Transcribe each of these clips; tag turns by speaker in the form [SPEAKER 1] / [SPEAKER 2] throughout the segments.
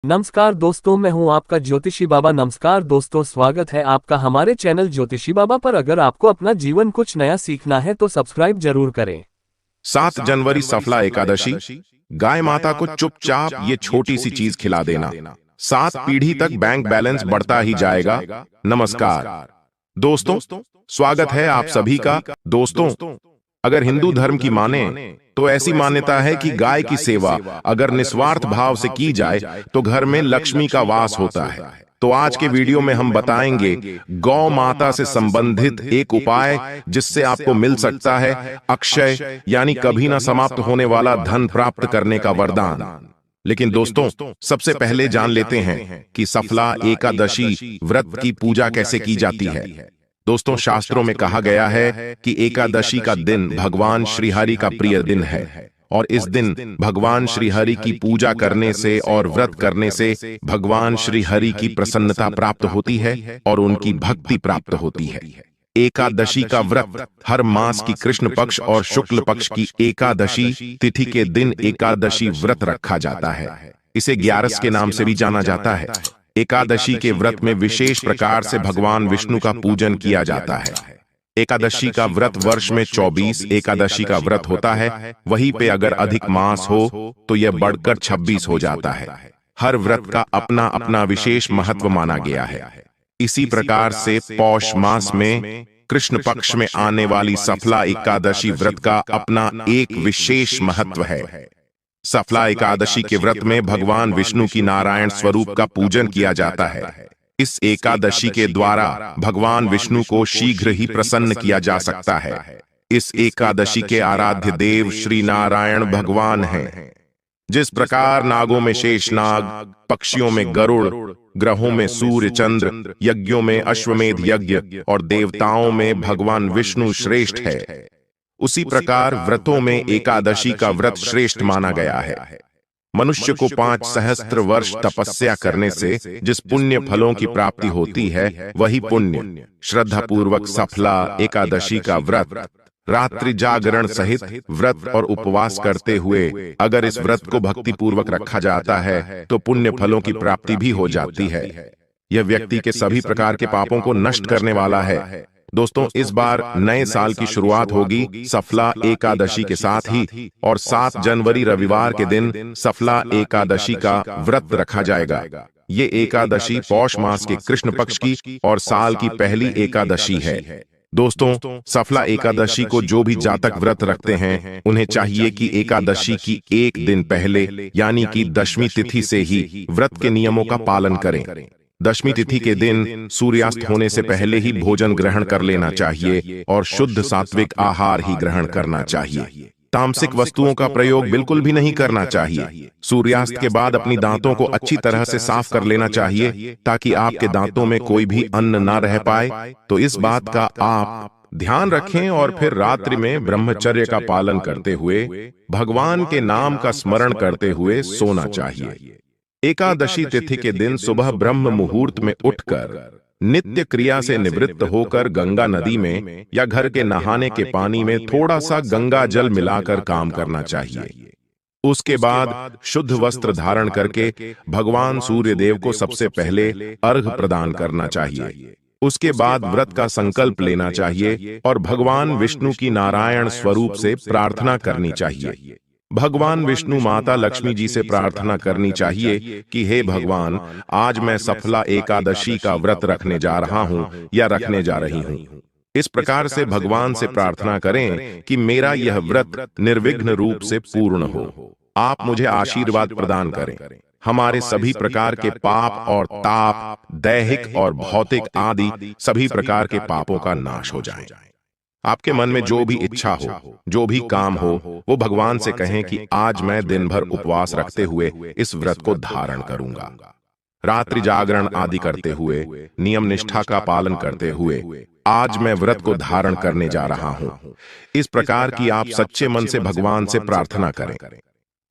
[SPEAKER 1] नमस्कार दोस्तों, मैं हूं आपका ज्योतिषी बाबा। नमस्कार दोस्तों, स्वागत है आपका हमारे चैनल ज्योतिषी बाबा पर। अगर आपको अपना जीवन कुछ नया सीखना है तो सब्सक्राइब जरूर करें।
[SPEAKER 2] 7 जनवरी सफला एकादशी। गाय माता को चुपचाप ये छोटी सी चीज खिला देना, 7 पीढ़ी तक बैंक बैलेंस बढ़ता ही जाएगा। नमस्कार दोस्तों, स्वागत है आप सभी का। दोस्तों, अगर हिंदू धर्म की माने तो ऐसी मान्यता है कि गाय की सेवा अगर निस्वार्थ भाव से की जाए तो घर में लक्ष्मी का वास होता है। तो आज के वीडियो में हम बताएंगे गौ माता से संबंधित एक उपाय जिससे आपको मिल सकता है अक्षय यानी कभी ना समाप्त होने वाला धन प्राप्त करने का वरदान। लेकिन दोस्तों, सबसे पहले जान लेते हैं कि सफला एकादशी व्रत की पूजा कैसे की जाती है। दोस्तों, शास्त्रों में कहा गया है कि एकादशी का दिन भगवान श्रीहरि का प्रिय दिन है और इस दिन भगवान श्रीहरि की पूजा करने से और व्रत करने से भगवान श्रीहरि की प्रसन्नता प्राप्त होती है और उनकी भक्ति प्राप्त होती है। एकादशी का व्रत हर मास की कृष्ण पक्ष और शुक्ल पक्ष की एकादशी तिथि के दिन एकादशी व्रत रखा जाता है। इसे ग्यारस के नाम से भी जाना जाता है। एकादशी के व्रत में विशेष प्रकार से भगवान विष्णु का पूजन किया जाता है। एकादशी का व्रत वर्ष में 24 एकादशी का व्रत होता है। वहीं पे अगर अधिक मास हो तो यह बढ़कर 26 हो जाता है। हर व्रत का अपना अपना विशेष महत्व माना गया है। इसी प्रकार से पौष मास में कृष्ण पक्ष में आने वाली सफला एकादशी व्रत का अपना एक विशेष महत्व है। सफला एकादशी के व्रत में भगवान विष्णु की नारायण स्वरूप का पूजन किया जाता है। इस एकादशी के द्वारा भगवान विष्णु को शीघ्र ही प्रसन्न किया जा सकता है। इस एकादशी के आराध्य देव श्री नारायण भगवान हैं। जिस प्रकार नागों में शेषनाग, पक्षियों में गरुड़, ग्रहों में सूर्य चंद्र, यज्ञों में अश्वमेध यज्ञ और देवताओं में भगवान विष्णु श्रेष्ठ है, उसी प्रकार व्रतों में एकादशी का व्रत श्रेष्ठ माना गया है। मनुष्य को 5 सहस्त्र वर्ष तपस्या करने से जिस पुण्य फलों की प्राप्ति होती है वही पुण्य श्रद्धा पूर्वक सफला एकादशी का व्रत रात्रि जागरण सहित व्रत और उपवास करते हुए अगर इस व्रत को भक्ति पूर्वक रखा जाता है तो पुण्य फलों की प्राप्ति भी हो जाती है। यह व्यक्ति के सभी प्रकार के पापों को नष्ट करने वाला है। दोस्तों, इस बार नए साल की शुरुआत होगी सफला एकादशी के साथ ही और 7 जनवरी रविवार के दिन सफला एकादशी का व्रत रखा जाएगा। ये एकादशी पौष मास के कृष्ण पक्ष की और साल की पहली एकादशी है। दोस्तों, सफला एकादशी को जो भी जातक व्रत रखते हैं उन्हें चाहिए कि एकादशी की एक दिन पहले यानी कि दशमी तिथि से ही व्रत के नियमों का पालन करें। दशमी तिथि के दिन सूर्यास्त होने से पहले ही भोजन ग्रहण कर लेना चाहिए और शुद्ध सात्विक आहार ही ग्रहण करना चाहिए। तामसिक वस्तुओं का प्रयोग बिल्कुल भी नहीं करना चाहिए। सूर्यास्त के बाद अपनी दांतों को अच्छी तरह से साफ कर लेना चाहिए ताकि आपके दांतों में कोई भी अन्न ना रह पाए। तो इस बात का आप ध्यान रखें और फिर रात्रि में ब्रह्मचर्य का पालन करते हुए भगवान के नाम का स्मरण करते हुए सोना चाहिए। एकादशी तिथि के दिन सुबह ब्रह्म मुहूर्त में उठकर नित्य क्रिया से निवृत्त होकर गंगा नदी में या घर के नहाने के पानी में थोड़ा सा गंगा जल मिलाकर काम करना चाहिए। उसके बाद शुद्ध वस्त्र धारण करके भगवान सूर्य देव को सबसे पहले अर्घ्य प्रदान करना चाहिए। उसके बाद व्रत का संकल्प लेना चाहिए और भगवान विष्णु की नारायण स्वरूप से प्रार्थना करनी चाहिए। भगवान विष्णु माता लक्ष्मी जी से प्रार्थना करनी चाहिए कि हे भगवान, आज मैं सफला एकादशी का व्रत रखने जा रहा हूं या रखने जा रही हूं। इस प्रकार से भगवान से प्रार्थना करें कि मेरा यह व्रत निर्विघ्न रूप से पूर्ण हो। आप मुझे आशीर्वाद प्रदान करें। हमारे सभी प्रकार के पाप और ताप, दैहिक और भौतिक आदि सभी प्रकार के पापों का नाश हो जाए। आपके मन में जो भी इच्छा हो, जो भी काम हो, वो भगवान से कहें कि आज मैं दिन भर उपवास रखते हुए इस व्रत को धारण करूंगा। रात्रि जागरण आदि करते हुए, नियम निष्ठा का पालन करते हुए आज मैं व्रत को धारण करने जा रहा हूं। इस प्रकार की आप सच्चे मन से भगवान से प्रार्थना करें।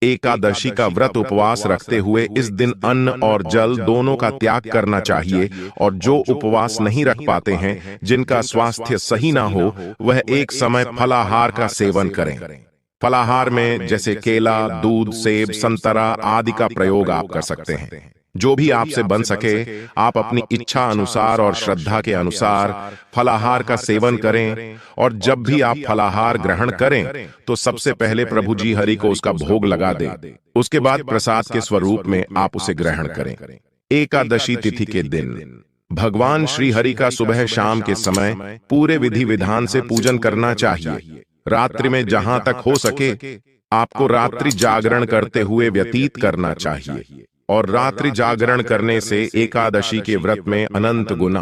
[SPEAKER 2] एकादशी का व्रत उपवास रखते हुए इस दिन अन्न और जल दोनों का त्याग करना चाहिए और जो उपवास नहीं रख पाते हैं, जिनका स्वास्थ्य सही ना हो, वह एक समय फलाहार का सेवन करें। फलाहार में जैसे केला, दूध, सेब, संतरा आदि का प्रयोग आप कर सकते हैं। जो भी आपसे बन सके आप अपनी इच्छा अनुसार और श्रद्धा के अनुसार फलाहार का सेवन करें। और जब भी आप फलाहार ग्रहण करें तो सबसे पहले प्रभु जी हरि को उसका भोग लगा दें। उसके बाद प्रसाद के स्वरूप में आप उसे ग्रहण करें। एकादशी तिथि के दिन भगवान श्री हरि का सुबह शाम के समय पूरे विधि विधान से पूजन करना चाहिए। रात्रि में जहां तक हो सके आपको रात्रि जागरण करते हुए व्यतीत करना चाहिए। और रात्रि जागरण करने से एकादशी के व्रत में अनंत गुना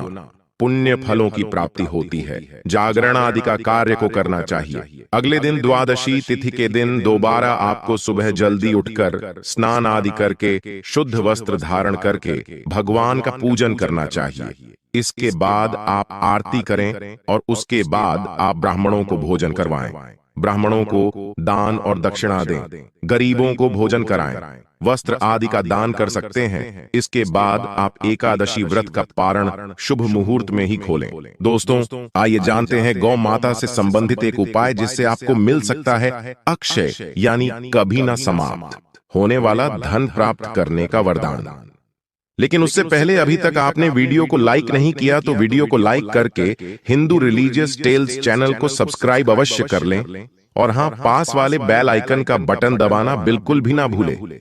[SPEAKER 2] पुण्य फलों की प्राप्ति होती है। जागरण आदि का कार्य को करना चाहिए। अगले दिन द्वादशी तिथि के दिन दोबारा आपको सुबह जल्दी उठकर स्नान आदि करके शुद्ध वस्त्र धारण करके भगवान का पूजन करना चाहिए। इसके बाद आप आरती करें और उसके बाद आप ब्राह्मणों को भोजन करवाएं। ब्राह्मणों को दान और दक्षिणा दें। गरीबों को भोजन कराएं। वस्त्र आदि का दान कर सकते हैं। इसके बाद आप एकादशी व्रत का पारण शुभ मुहूर्त में ही खोलें। दोस्तों, आइए जानते हैं गौ माता से संबंधित एक उपाय जिससे आपको मिल सकता है अक्षय यानी कभी ना समाप्त होने वाला धन प्राप्त करने का वरदान। लेकिन उससे पहले अभी तक आपने वीडियो को लाइक नहीं किया तो वीडियो को लाइक करके हिंदू रिलीजियस टेल्स चैनल को सब्सक्राइब अवश्य कर लें। और हां, पास वाले बेल आइकन का बटन दबाना बिल्कुल भी ना भूलें।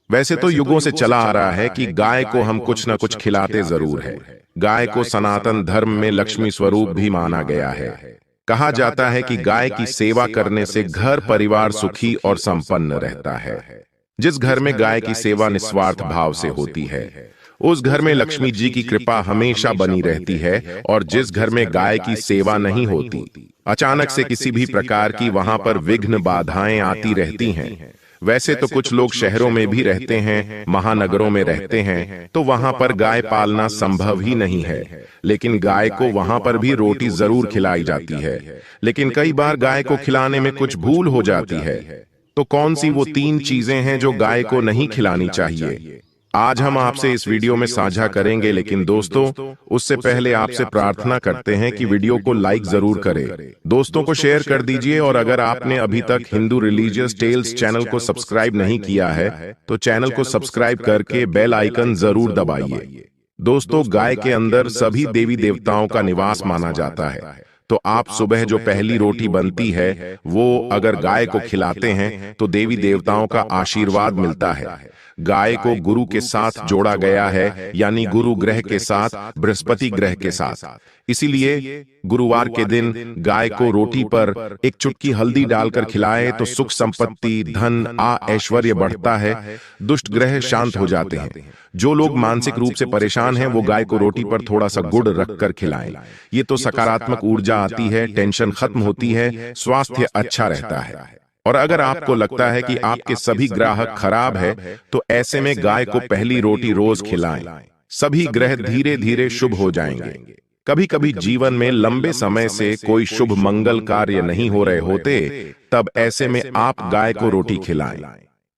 [SPEAKER 2] वैसे तो युगों से चला आ रहा है कि गाय को हम कुछ न कुछ खिलाते जरूर है। गाय को सनातन धर्म में लक्ष्मी स्वरूप भी माना गया है। कहा जाता है कि गाय की सेवा करने से घर परिवार सुखी और संपन्न रहता है। जिस घर में गाय की सेवा निस्वार्थ भाव से होती है उस घर में लक्ष्मी जी की कृपा हमेशा बनी रहती है। और जिस घर में गाय की सेवा नहीं होती अचानक से किसी भी प्रकार की वहां पर विघ्न बाधाएं आती रहती हैं। वैसे तो कुछ लोग शहरों में भी रहते हैं, महानगरों में रहते हैं, तो वहां पर गाय पालना संभव ही नहीं है। लेकिन गाय को वहां पर भी रोटी जरूर खिलाई जाती है। लेकिन कई बार गाय को खिलाने में कुछ भूल हो जाती है। तो कौन सी वो 3 चीजें हैं जो गाय को नहीं खिलानी चाहिए, आज हम आपसे इस वीडियो में साझा करेंगे। लेकिन दोस्तों, उससे पहले आपसे प्रार्थना करते हैं कि वीडियो को लाइक जरूर करें, दोस्तों को शेयर कर दीजिए। और अगर आपने अभी तक हिंदू रिलीजियस टेल्स चैनल को सब्सक्राइब नहीं किया है तो चैनल को सब्सक्राइब करके बेल आइकन जरूर दबाइए। दोस्तों, गाय के अंदर सभी देवी देवताओं का निवास माना जाता है। तो आप सुबह जो पहली रोटी बनती है वो अगर गाय को खिलाते हैं तो देवी देवताओं का आशीर्वाद मिलता है। गाय को गुरु के साथ जोड़ा गया है, यानी गुरु ग्रह के साथ, बृहस्पति ग्रह के साथ। इसीलिए गुरुवार के दिन गाय को रोटी पर एक चुटकी हल्दी डालकर खिलाए तो सुख संपत्ति, धन, ऐश्वर्य बढ़ता है, दुष्ट ग्रह शांत हो जाते हैं। जो लोग मानसिक रूप से परेशान हैं वो गाय को रोटी पर थोड़ा सा गुड़ रखकर खिलाएं। ये तो सकारात्मक ऊर्जा आती है, टेंशन खत्म होती है, स्वास्थ्य अच्छा रहता है। और अगर आपको लगता है कि आपके सभी ग्राहक खराब है तो ऐसे में गाय को पहली रोटी रोज खिलाएं। सभी ग्रह धीरे धीरे शुभ हो जाएंगे। कभी कभी जीवन में लंबे समय से कोई शुभ मंगल कार्य नहीं हो रहे होते, तब ऐसे में आप गाय को रोटी खिलाएं।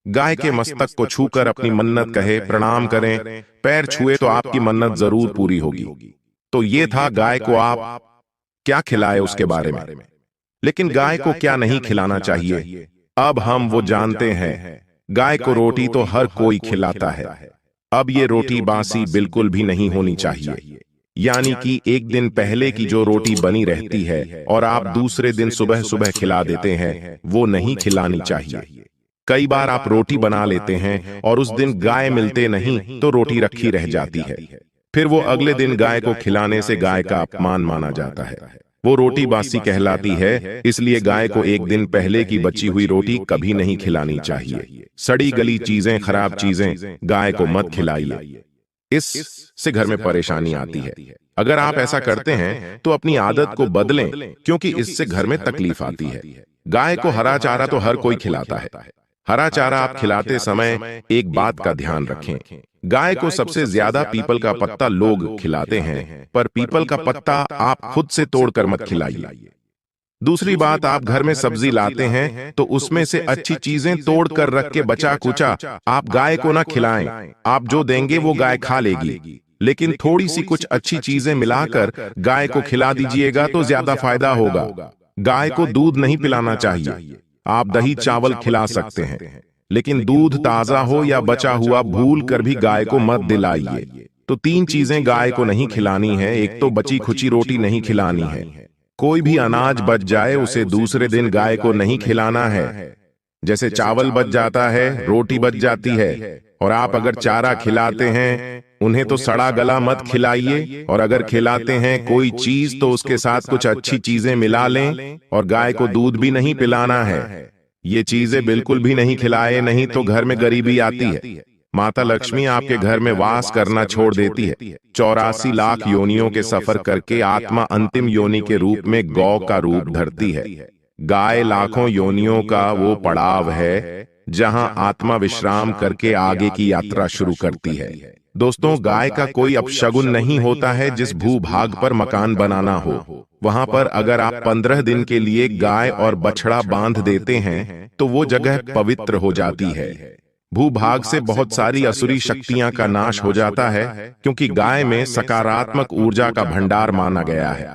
[SPEAKER 2] गाय के मस्तक को छूकर अपनी मन्नत कहे, प्रणाम करें। पैर छुए तो आपकी मन्नत जरूर पूरी होगी। तो ये था गाय को आप क्या खिलाए उसके बारे में। लेकिन गाय को क्या नहीं खिलाना चाहिए, अब हम वो जानते हैं। गाय को रोटी तो हर कोई खिलाता है। अब ये रोटी बासी बिल्कुल भी नहीं होनी चाहिए। यानी कि एक दिन पहले की जो रोटी बनी रहती है और आप दूसरे दिन सुबह सुबह खिला देते हैं, वो नहीं खिलानी चाहिए। कई बार आप रोटी बना लेते हैं और उस दिन गाय मिलते नहीं तो रोटी रखी रह जाती है। फिर वो अगले दिन गाय को खिलाने से गाय का अपमान माना जाता है। वो रोटी बासी कहलाती है। इसलिए गाय को एक दिन पहले की बची हुई रोटी कभी नहीं खिलानी चाहिए। सड़ी गली चीजें, खराब चीजें गाय को मत खिलाइए, इससे घर में परेशानी आती है। अगर आप ऐसा करते हैं तो अपनी आदत को बदलें, क्योंकि इससे घर में तकलीफ आती है। गाय को हरा चारा तो हर कोई खिलाता है। हरा चारा आप खिलाते समय एक बात का ध्यान रखें, गाय को सबसे ज्यादा पीपल का पत्ता लोग खिलाते हैं, पर पीपल का पत्ता आप खुद से तोड़कर मत खिलाइए। दूसरी बात, आप घर में सब्जी लाते हैं तो उसमें से अच्छी चीजें तोड़ कर रख के बचा कुचा आप गाय को ना खिलाएं। आप जो देंगे वो गाय खा लेगी, लेकिन थोड़ी सी कुछ अच्छी चीजें मिलाकर गाय को खिला दीजिएगा तो ज्यादा फायदा होगा। गाय को दूध नहीं पिलाना चाहिए, आप दही चावल खिला सकते हैं। लेकिन दूध ताजा हो या बचा हुआ भूल कर भी गाय को मत दिलाइए। तो 3 चीजें गाय को नहीं खिलानी है। एक तो बची खुची रोटी नहीं खिलानी है। कोई भी अनाज बच जाए उसे दूसरे दिन गाय को नहीं खिलाना है। जैसे चावल बच जाता है, रोटी बच जाती है, और आप अगर चारा खिलाते हैं उन्हें तो सड़ा गला मत खिलाइए, और अगर खिलाते हैं कोई चीज तो उसके साथ कुछ अच्छी चीजें मिला लें। और गाय को दूध भी नहीं पिलाना है। ये चीजें बिल्कुल भी नहीं खिलाए, नहीं तो घर में गरीबी आती है। माता लक्ष्मी आपके घर में वास करना छोड़ देती है। 84 लाख योनियों के सफर करके आत्मा अंतिम योनि के रूप में गौ का रूप धरती है। गाय लाखों योनियों का वो पड़ाव है जहां आत्मा विश्राम करके आगे की यात्रा शुरू करती है। दोस्तों, गाय का कोई अपशगुन नहीं होता है। जिस भूभाग पर मकान बनाना हो वहां पर अगर आप 15 दिन के लिए गाय और बछड़ा बांध देते हैं तो वो जगह पवित्र हो जाती है। भूभाग से बहुत सारी असुरी शक्तियां का नाश हो जाता है, क्योंकि गाय में सकारात्मक ऊर्जा का भंडार माना गया है।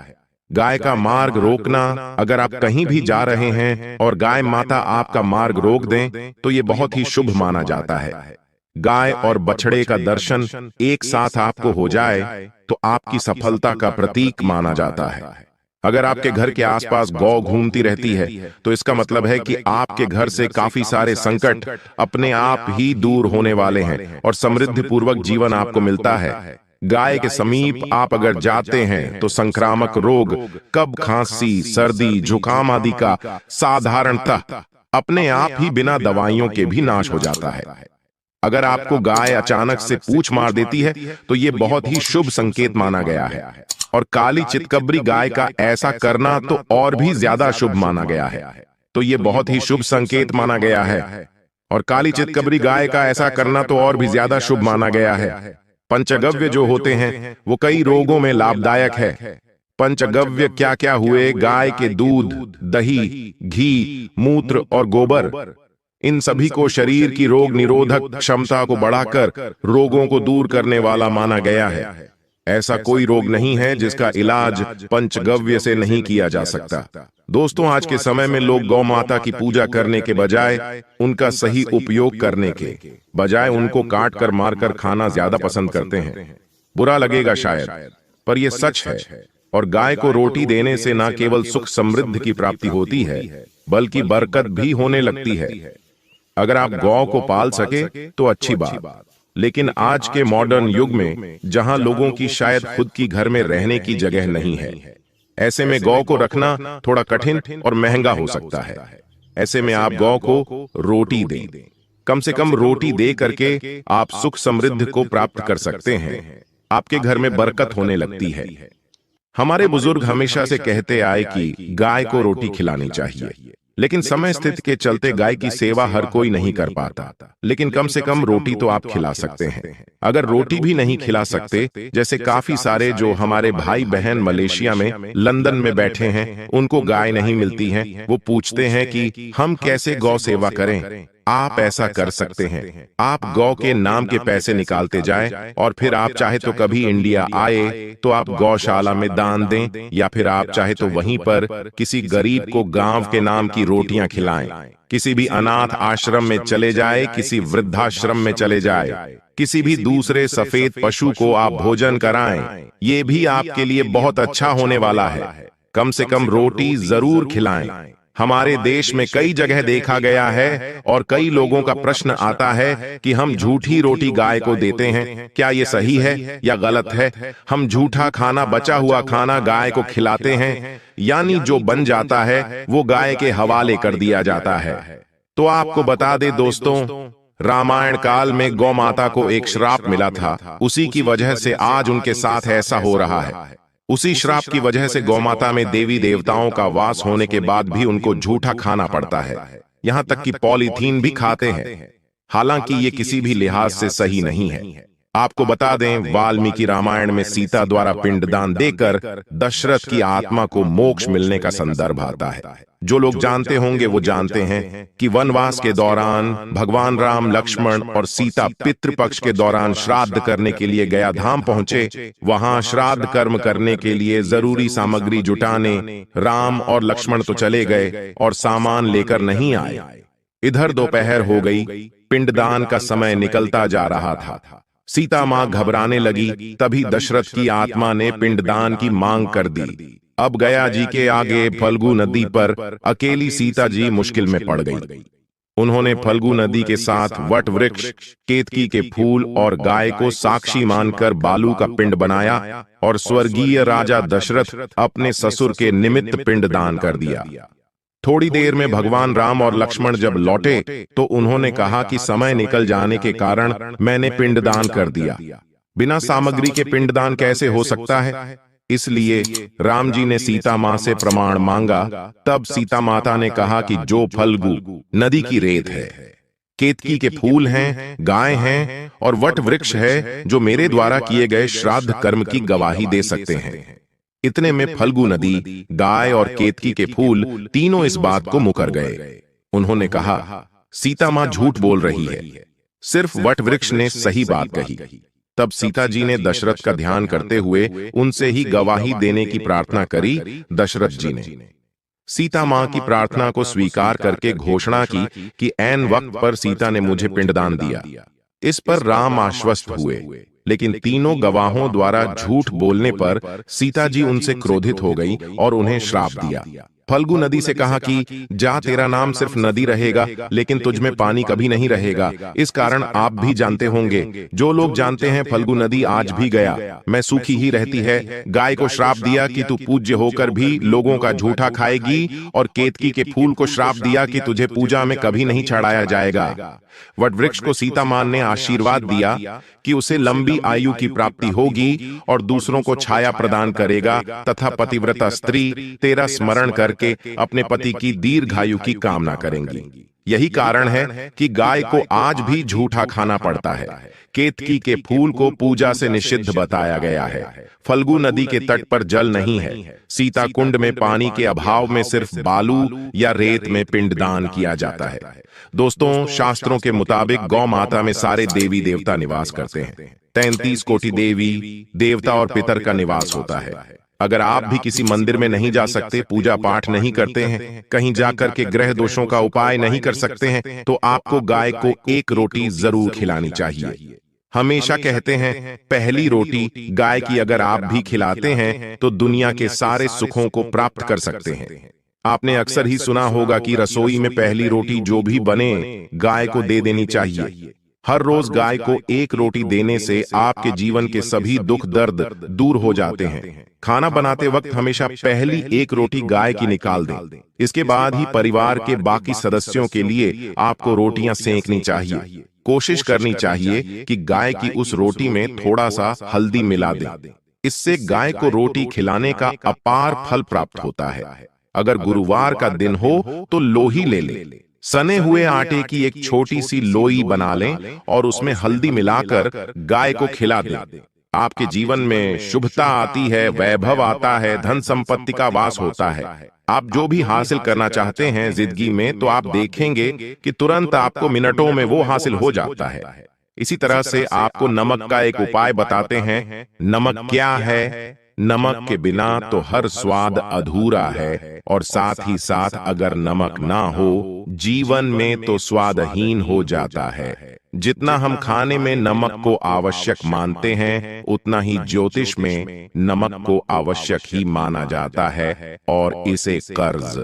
[SPEAKER 2] गाय का मार्ग रोकना, अगर आप कहीं भी जा रहे हैं और गाय माता आपका मार्ग रोक दें तो ये बहुत ही शुभ माना जाता है। गाय और बछड़े का दर्शन एक साथ आपको हो जाए तो आपकी सफलता का प्रतीक माना जाता है। अगर आपके घर के आसपास गौ घूमती रहती है तो इसका मतलब है कि आपके घर से काफी सारे संकट अपने आप ही दूर होने वाले हैं और समृद्धि पूर्वक जीवन आपको मिलता है। गाय के समीप आप अगर जाते हैं तो संक्रामक रोग, कब, खांसी, सर्दी, जुकाम आदि का साधारणतः अपने आप ही बिना दवाइयों के भी नाश हो जाता है। अगर आपको गाय अचानक से पूंछ मार देती है तो यह बहुत ही शुभ संकेत माना गया है। और काली चितकबरी गाय का ऐसा करना तो और भी ज्यादा शुभ माना गया है। तो यह बहुत ही शुभ संकेत माना गया है। और काली चितकबरी गाय का ऐसा करना तो और भी ज्यादा शुभ माना गया है। पंचगव्य जो होते हैं वो कई रोगों में लाभदायक है। पंचगव्य क्या क्या हुए? गाय के दूध, दही, घी, मूत्र और गोबर, इन सभी को शरीर की रोग निरोधक क्षमता को बढ़ाकर रोगों को दूर करने वाला माना गया है। ऐसा कोई रोग नहीं है जिसका इलाज पंचगव्य से नहीं किया जा सकता। दोस्तों, आज के समय में लोग गौ माता की पूजा करने के बजाय उनका सही उपयोग करने के बजाय उनको काट कर मारकर खाना ज्यादा पसंद करते हैं। बुरा लगेगा शायद, पर यह सच है। और गाय को रोटी देने से न केवल सुख समृद्धि की प्राप्ति होती है बल्कि बरकत भी होने लगती है। अगर आप गौ को पाल सके तो अच्छी बात, लेकिन आज के मॉडर्न युग में जहां लोगों की शायद खुद की घर में रहने की जगह नहीं है, ऐसे में गौ को रखना थोड़ा कठिन और महंगा हो सकता है। ऐसे में आप गौ को रोटी दें। कम से कम रोटी दे करके आप सुख समृद्धि को प्राप्त कर सकते हैं। आपके घर में बरकत होने लगती है। हमारे बुजुर्ग हमेशा से कहते आए कि गाय को रोटी खिलानी चाहिए, लेकिन समय स्थिति के चलते गाय की सेवा हर कोई नहीं कर पाता। लेकिन कम से कम रोटी तो आप खिला सकते हैं। अगर रोटी भी नहीं खिला सकते, जैसे काफी सारे जो हमारे भाई बहन मलेशिया में, लंदन में बैठे हैं, उनको गाय नहीं मिलती है, वो पूछते हैं कि हम कैसे गौ सेवा करें। आप ऐसा कर सकते हैं। आप गौ के नाम के पैसे निकालते जाएं और फिर आप चाहे तो कभी इंडिया आए तो आप गौशाला में दान दें, या फिर आप चाहे तो वहीं पर किसी गरीब को गांव के नाम की रोटियां खिलाएं। किसी भी अनाथ आश्रम में चले जाए, किसी वृद्धाश्रम में चले जाए, किसी भी दूसरे सफेद पशु को आप भोजन कराएं। ये भी आपके लिए बहुत अच्छा होने वाला है। कम से कम रोटी जरूर खिलाएं। हमारे देश में कई जगह देखा गया है और कई लोगों का प्रश्न आता है कि हम झूठी रोटी गाय को देते हैं, क्या ये सही है या गलत है? हम झूठा खाना, बचा हुआ खाना गाय को खिलाते हैं, यानी जो बन जाता है वो गाय के हवाले कर दिया जाता है। तो आपको बता दे दोस्तों, रामायण काल में गौ माता को एक श्राप मिला था। उसी की वजह से आज उनके साथ ऐसा हो रहा है। उसी श्राप की वजह से गौमाता में देवी देवताओं का वास होने के बाद भी उनको झूठा खाना पड़ता है। यहां तक कि पॉलीथीन भी खाते हैं। हालांकि ये किसी भी लिहाज से सही नहीं है। आपको बता दें, वाल्मीकि रामायण में सीता द्वारा पिंडदान देकर दशरथ की आत्मा को मोक्ष मिलने का संदर्भ आता है। जो लोग जानते होंगे वो जानते हैं कि वनवास के दौरान भगवान राम, लक्ष्मण और सीता पितृपक्ष के दौरान श्राद्ध करने के लिए गया धाम पहुंचे। वहां श्राद्ध कर्म करने के लिए जरूरी सामग्री जुटाने राम और लक्ष्मण तो चले गए और सामान लेकर नहीं आए। इधर दोपहर हो गई, पिंडदान का समय निकलता जा रहा था। सीता मां घबराने लगी। तभी दशरथ की आत्मा ने पिंडदान की मांग कर दी। अब गया जी के आगे फल्गु नदी पर अकेली सीता जी मुश्किल में पड़ गई। उन्होंने फल्गु नदी के साथ वट वृक्ष, केतकी के फूल और गाय को साक्षी मानकर बालू का पिंड बनाया और स्वर्गीय राजा दशरथ अपने ससुर के निमित्त पिंड दान कर दिया। थोड़ी देर में भगवान राम और लक्ष्मण जब लौटे तो उन्होंने कहा कि समय निकल जाने के कारण मैंने पिंडदान कर दिया। बिना सामग्री के पिंडदान कैसे हो सकता है? इसलिए राम जी ने सीता मां से प्रमाण मांगा। तब सीता माता ने कहा कि जो फल्गु नदी की रेत है, केतकी के फूल हैं, गाय हैं और वट वृक्ष है जो मेरे द्वारा किए गए श्राद्ध कर्म की गवाही दे सकते हैं। इतने में फल्गु नदी, गाय और केतकी के फूल तीनों इस बात को मुकर गए। उन्होंने कहा, सीता मां झूठ बोल रही है, सिर्फ वट वृक्ष ने सही बात कही। तब सीता जी ने दशरथ का ध्यान करते हुए उनसे ही गवाही देने की प्रार्थना करी। दशरथ जी ने सीता मां की प्रार्थना को स्वीकार करके घोषणा की कि ऐन वक्त पर सीता ने मुझे पिंडदान दिया। इस पर राम आश्वस्त हुए, लेकिन तीनों गवाहों द्वारा झूठ बोलने पर सीता जी उनसे क्रोधित हो गई और उन्हें श्राप दिया। फल्गु नदी से कहा कि जा, तेरा नाम सिर्फ नदी रहेगा, लेकिन तुझ में पानी कभी नहीं रहेगा। इस कारण आप भी जानते होंगे। जो लोग जानते हैं फल्गु नदी आज भी गया मैं सूखी ही रहती है। गाय को श्राप दिया कि तू पूज्य होकर भी लोगों का झूठा खाएगी, और केतकी के फूल को श्राप दिया कि तुझे पूजा में कभी नहीं चढ़ाया जाएगा। वट वृक्ष को सीता मां ने आशीर्वाद दिया कि उसे लंबी आयु की प्राप्ति होगी और दूसरों को छाया प्रदान करेगा, तथा पतिव्रता स्त्री तेरा स्मरण करके अपने पति की दीर्घायु की कामना करेंगी। यही कारण है कि गाय को आज भी झूठा खाना पड़ता है। केतकी के फूल को पूजा से निषिद्ध बताया गया है। फल्गु नदी के तट पर जल नहीं है। सीता कुंड में पानी के अभाव में सिर्फ बालू या रेत में पिंडदान किया जाता है। दोस्तों, शास्त्रों के मुताबिक गौ माता में सारे देवी देवता निवास करते हैं। 33 कोटि देवी देवता और पितर का निवास होता है। अगर आप भी किसी मंदिर में नहीं जा सकते, पूजा पाठ नहीं करते हैं, कहीं जाकर के ग्रह दोषों का उपाय नहीं कर सकते हैं, तो आपको गाय को एक रोटी जरूर खिलानी चाहिए। हमेशा कहते हैं पहली रोटी गाय की अगर आप भी खिलाते हैं तो दुनिया के सारे सुखों को प्राप्त कर सकते हैं। आपने अक्सर ही सुना होगा कि रसोई में पहली रोटी जो भी बने गाय को दे देनी चाहिए। हर रोज गाय को एक रोटी देने से आपके जीवन के सभी दुख दर्द दूर हो जाते हैं। खाना बनाते वक्त हमेशा पहली एक रोटी गाय की निकाल दें। इसके बाद ही परिवार के बाकी सदस्यों के लिए आपको रोटियां सेंकनी चाहिए। कोशिश करनी चाहिए कि गाय की उस रोटी में थोड़ा सा हल्दी मिला दें। इससे गाय को रोटी खिलाने का अपार फल प्राप्त होता है। अगर गुरुवार का दिन हो तो लोही ले लें। सने हुए आटे की एक छोटी सी लोई बना लें और उसमें हल्दी मिलाकर गाय को खिला दें। आपके जीवन में शुभता आती है, वैभव आता है, धन संपत्ति का वास होता है। आप जो भी हासिल करना चाहते हैं जिंदगी में, तो आप देखेंगे कि तुरंत आपको मिनटों में वो हासिल हो जाता है। इसी तरह से आपको नमक का एक उपाय बताते हैं। नमक क्या है? नमक के बिना तो हर स्वाद अधूरा है, और साथ ही साथ अगर नमक ना हो जीवन में तो स्वादहीन हो जाता है। जितना हम खाने में नमक को आवश्यक मानते हैं, उतना ही ज्योतिष में नमक को आवश्यक ही माना जाता है, और इसे कर्ज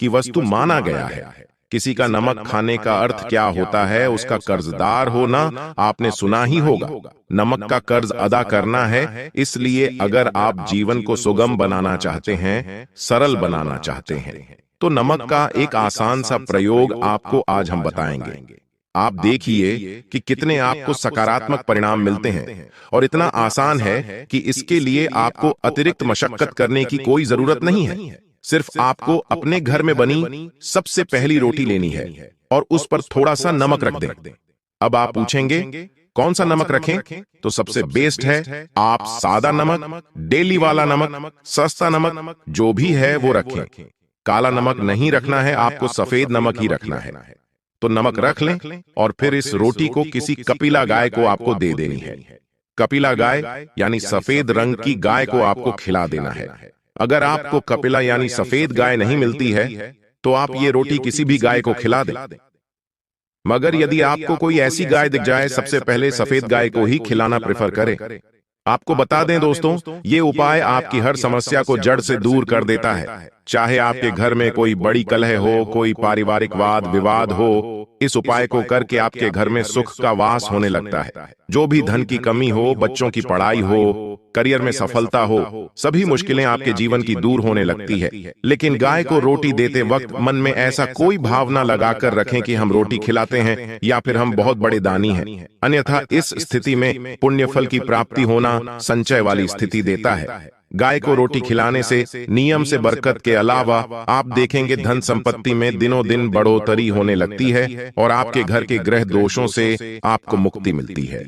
[SPEAKER 2] की वस्तु माना गया है। किसी का नमक खाने का अर्थ क्या होता है? उसका कर्जदार होना आपने सुना ही होगा। नमक का कर्ज अदा करना है। इसलिए अगर आप जीवन को सुगम बनाना चाहते हैं, सरल बनाना चाहते हैं, तो नमक का एक आसान सा प्रयोग आपको आज हम बताएंगे। आप देखिए कि कितने आपको सकारात्मक परिणाम मिलते हैं, और इतना आसान है कि इसके लिए आपको अतिरिक्त मशक्कत करने की कोई जरूरत नहीं है। सिर्फ आपको अपने घर में बनी सबसे पहली रोटी लेनी है और उस पर थोड़ा सा नमक रख दें। अब आप पूछेंगे कौन सा नमक रखें? तो सबसे बेस्ट है आप सादा नमक, डेली वाला नमक, सस्ता नमक जो भी है वो रखें। काला नमक नहीं रखना है, आपको सफेद नमक ही रखना है। तो नमक रख लें और फिर इस रोटी को किसी कपिला गाय को आपको दे देनी है। कपिला गाय यानी सफेद रंग की गाय को आपको खिला देना है। अगर आपको कपिला यानी सफेद गाय नहीं मिलती है, तो आप ये रोटी किसी भी गाय को खिला दें। मगर यदि आपको कोई ऐसी गाय दिख जाए, सबसे पहले सफेद गाय को ही खिलाना प्रेफर करें। आपको बता दें दोस्तों, ये उपाय आपकी हर समस्या को जड़ से दूर कर देता है। चाहे आपके घर में कोई बड़ी कलह हो, कोई पारिवारिक वाद विवाद हो, इस उपाय को करके आपके घर में सुख का वास होने लगता है। जो भी धन की कमी हो, बच्चों की पढ़ाई हो, करियर में सफलता हो, सभी मुश्किलें आपके जीवन की दूर होने लगती है। लेकिन गाय को रोटी देते वक्त मन में ऐसा कोई भावना लगाकर रखें कि हम रोटी खिलाते हैं या फिर हम बहुत बड़े दानी हैं। अन्यथा इस स्थिति में पुण्य फल की प्राप्ति होना संचय वाली स्थिति देता है। गाय को रोटी खिलाने से नियम से बरकत के अलावा आप देखेंगे धन संपत्ति में दिनों दिन बढ़ोतरी होने लगती है और आपके घर के ग्रह दोषों से आपको मुक्ति मिलती है।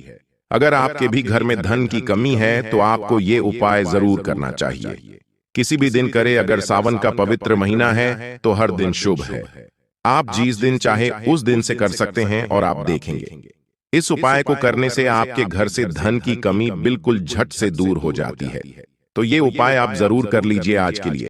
[SPEAKER 2] अगर आपके भी घर में धन की कमी है तो आपको ये उपाय जरूर करना चाहिए। किसी भी दिन करें, अगर सावन का पवित्र महीना है तो हर दिन शुभ है। आप जिस दिन चाहे उस दिन से कर सकते हैं और आप देखेंगे इस उपाय को करने से आपके घर से धन की कमी बिल्कुल झट से दूर हो जाती है। तो ये उपाय आप जरूर कर लीजिए आज के लिए।